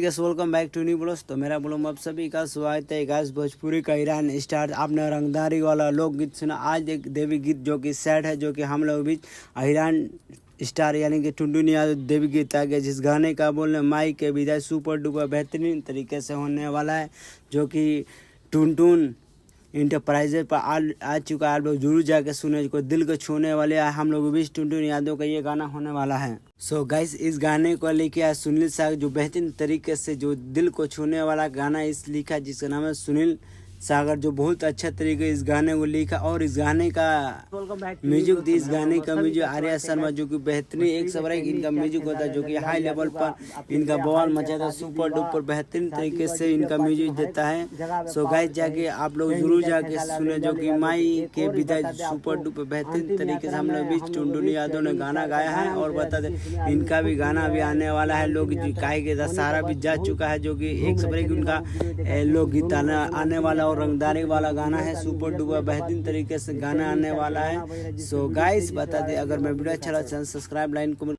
Guys welcome back to new blogs. तो मेरा blog में आप सभी का स्वागत है गाइस। भोजपुरी का ईरान स्टार आपने रंगदारी वाला लोकगीत सुना। आज एक देवी गीत जो कि सैड है, जो कि हम लोग बीच ईरान स्टार यानी कि टुनटुन यादव देवी गीत आ गया, जिस गाने का बोलने माई के विदाई सुपर डुपर बेहतरीन तरीके से होने वाला है, जो कि टुनटुन इंटरप्राइजेज पर आ चुका है। आप लोग जरूर जाके सुने, कोई दिल को छूने वाले हम लोग बीच टुनटुन यादव का ये गाना होने वाला है। सो गाइस इस गाने को लेके आज सुनील सागर जो बेहतरीन तरीके से जो दिल को छूने वाला गाना इस लिखा, जिसका नाम है सुनील सागर, जो बहुत अच्छा तरीके इस गाने को लिखा। और इस गाने का म्यूजिक दी, इस गाने का म्यूजिक आर्या शर्मा, जो कि बेहतरीन एक सब इनका म्यूजिक होता है, जो कि हाई लेवल पर इनका बवाल मचाता है, सुपर डुपर बेहतरीन तरीके से इनका म्यूजिक देता है। सो गाइस जाके आप लोग जरूर जाके सुने, जो कि माई के विदाई सुपर डुपर बेहतरीन तरीके से हम लोग बीच टुनटुन यादव ने गाना गाया है। और बता दें इनका भी गाना भी आने वाला है, लोग गाय के दशहरा भी जा चुका है, जो कि एक सब उनका लोकगीत आने वाला और रंगदारी वाला गाना है, सुपर डुपर बेहतरीन तरीके से गाना आने वाला है। सो गाइस बता दे, अगर मैं वीडियो अच्छा लगा चैनल सब्सक्राइब, लाइक, कमेंट